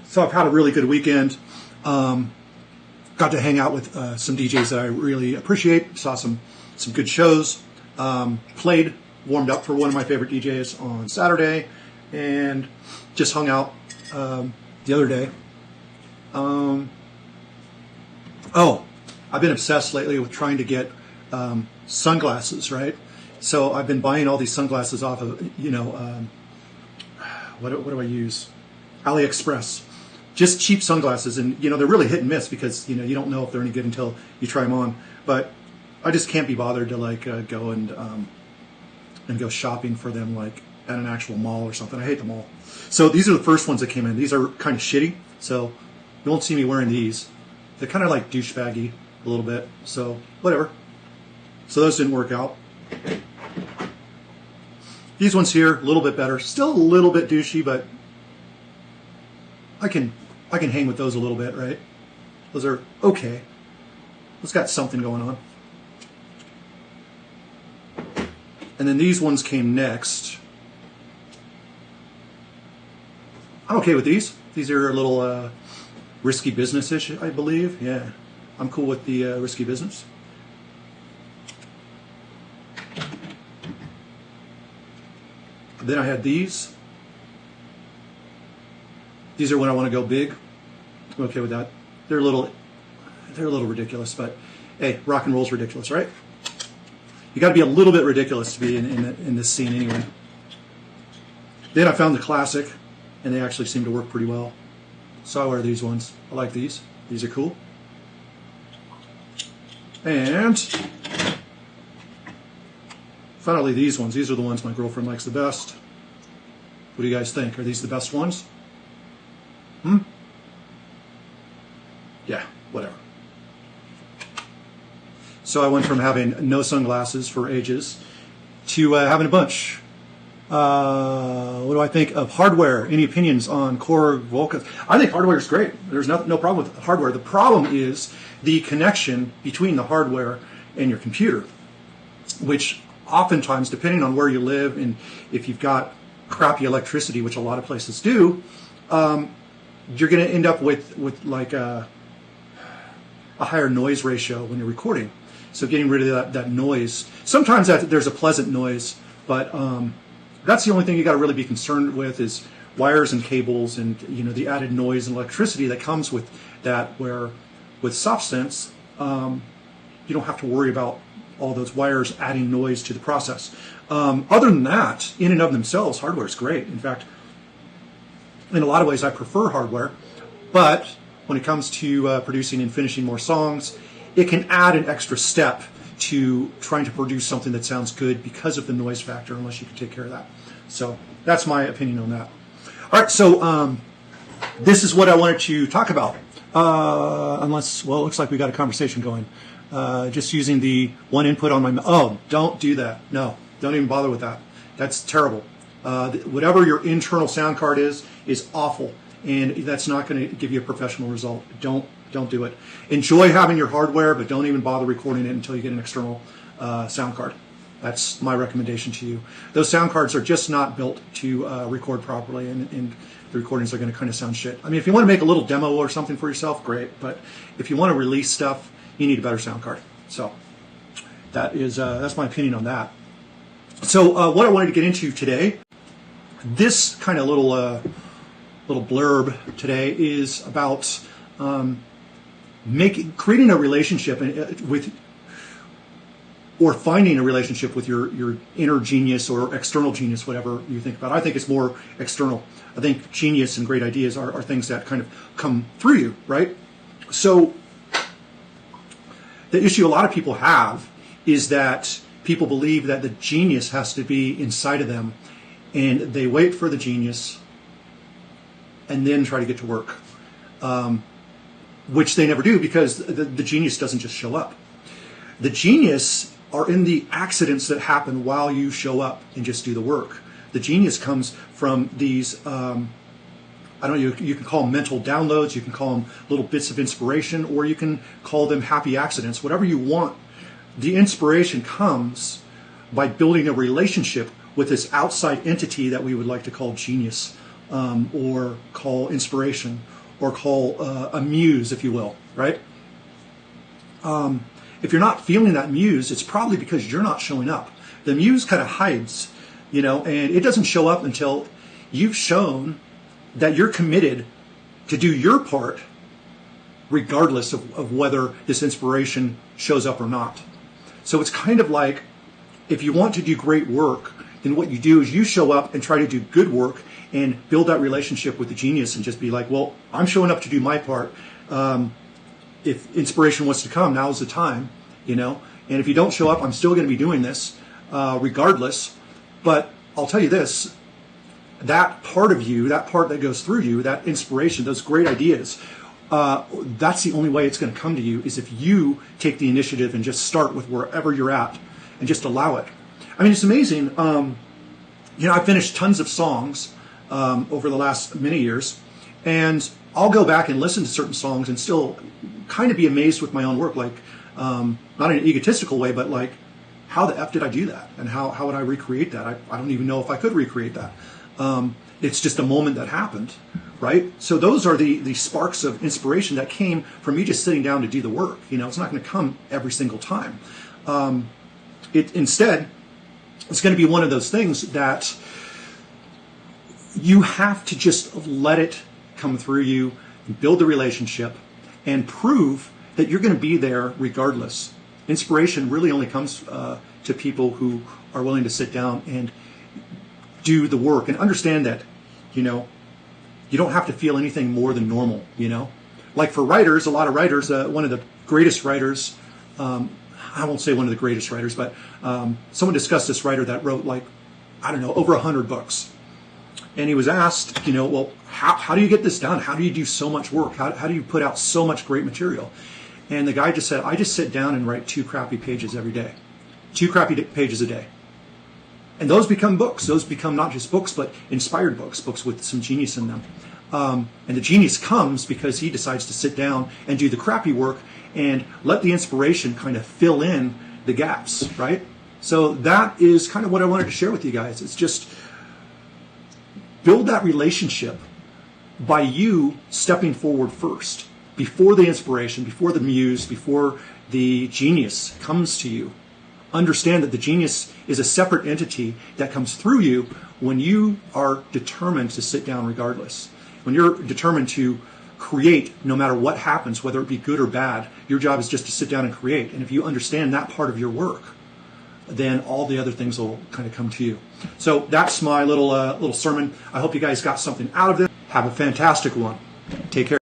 So I've had a really good weekend. Got to hang out with some DJs that I really appreciate. Saw some good shows. Warmed up for one of my favorite DJs on Saturday, and just hung out the other day. I've been obsessed lately with trying to get sunglasses, right? So I've been buying all these sunglasses off of, what do I use? AliExpress. Just cheap sunglasses, and they're really hit and miss because you don't know if they're any good until you try them on. But I just can't be bothered to go and go shopping for them like at an actual mall or something. I hate the mall. So these are the first ones that came in. These are kind of shitty, so you won't see me wearing these. They're kind of like douchebaggy a little bit, so whatever. So those didn't work out. These ones here, a little bit better. Still a little bit douchey, but I can hang with those a little bit, right? Those are okay. Those got something going on. And then these ones came next. I'm okay with these. These are a little risky business-ish, I believe. Yeah, I'm cool with the risky business. Then I had these. These are when I want to go big. I'm okay with that. They're a little ridiculous, but hey, rock and roll's ridiculous, right? You got to be a little bit ridiculous to be in this scene anyway. Then I found the classic, and they actually seem to work pretty well. So I wear these ones. I like these. These are cool. And finally, these ones. These are the ones my girlfriend likes the best. What do you guys think? Are these the best ones? Yeah, whatever. So I went from having no sunglasses for ages to having a bunch. What do I think of hardware? Any opinions on Core Volca? I think hardware is great. There's no problem with hardware. The problem is the connection between the hardware and your computer, which oftentimes, depending on where you live and if you've got crappy electricity, which a lot of places do, you're going to end up with like a higher noise ratio when you're recording. So getting rid of that noise. Sometimes there's a pleasant noise, but that's the only thing you got to really be concerned with is wires and cables and the added noise and electricity that comes with that. Where with SoftSense, you don't have to worry about all those wires adding noise to the process. Other than that, in and of themselves, hardware is great. In fact, in a lot of ways, I prefer hardware. But when it comes to producing and finishing more songs, it can add an extra step to trying to produce something that sounds good because of the noise factor, unless you can take care of that. So that's my opinion on that. All right, so this is what I wanted to talk about. Well, it looks like we got a conversation going. Just using the one input on my... Oh, don't do that. No, don't even bother with that. That's terrible. Whatever your internal sound card is awful, and that's not going to give you a professional result. Don't do it. Enjoy having your hardware, but don't even bother recording it until you get an external sound card. That's my recommendation to you. Those sound cards are just not built to record properly, and the recordings are going to kind of sound shit. I mean, if you want to make a little demo or something for yourself, great. But if you want to release stuff, you need a better sound card. So that's my opinion on that. So what I wanted to get into today, this kind of little blurb today is about creating a relationship with, or finding a relationship with your inner genius or external genius, whatever you think about. I think it's more external. I think genius and great ideas are things that kind of come through you, right? So the issue a lot of people have is that people believe that the genius has to be inside of them, and they wait for the genius and then try to get to work, which they never do, because the genius doesn't just show up. The genius are in the accidents that happen while you show up and just do the work. The genius comes from these, you can call them mental downloads, you can call them little bits of inspiration, or you can call them happy accidents, whatever you want. The inspiration comes by building a relationship with this outside entity that we would like to call genius, or call inspiration, or call a muse, if you will, right? If you're not feeling that muse, it's probably because you're not showing up. The muse kind of hides, you know, and it doesn't show up until you've shown that you're committed to do your part, regardless of whether this inspiration shows up or not. So it's kind of like, if you want to do great work, then what you do is you show up and try to do good work and build that relationship with the genius and just be like, well, I'm showing up to do my part. If inspiration wants to come, now's the time, you know. And if you don't show up, I'm still going to be doing this regardless. But I'll tell you this, that part of you, that part that goes through you, that inspiration, those great ideas, that's the only way it's going to come to you, is if you take the initiative and just start with wherever you're at and just allow it. I mean, it's amazing. You know, I finished tons of songs over the last many years, and I'll go back and listen to certain songs and still kind of be amazed with my own work, like not in an egotistical way, but like, how the F did I do that? And how would I recreate that? I don't even know if I could recreate that. It's just a moment that happened, right? So those are the sparks of inspiration that came from me just sitting down to do the work. You know, it's not going to come every single time. Instead, it's going to be one of those things that you have to just let it come through you, build the relationship, and prove that you're going to be there regardless. Inspiration really only comes to people who are willing to sit down and do the work and understand that, you know, you don't have to feel anything more than normal, you know. Like for writers, a lot of writers, one of the greatest writers, I won't say one of the greatest writers, but someone discussed this writer that wrote, like, I don't know, over 100 books. And he was asked, you know, well, how do you get this done? How do you do so much work? How do you put out so much great material? And the guy just said, I just sit down and write 2 crappy pages every day. 2 crappy pages a day. And those become books. Those become not just books, but inspired books, books with some genius in them. And the genius comes because he decides to sit down and do the crappy work and let the inspiration kind of fill in the gaps, right? So that is kind of what I wanted to share with you guys. It's just build that relationship by you stepping forward first, before the inspiration, before the muse, before the genius comes to you. Understand that the genius is a separate entity that comes through you when you are determined to sit down regardless. When you're determined to create no matter what happens, whether it be good or bad, your job is just to sit down and create. And if you understand that part of your work, then all the other things will kind of come to you. So that's my little sermon. I hope you guys got something out of this. Have a fantastic one. Take care.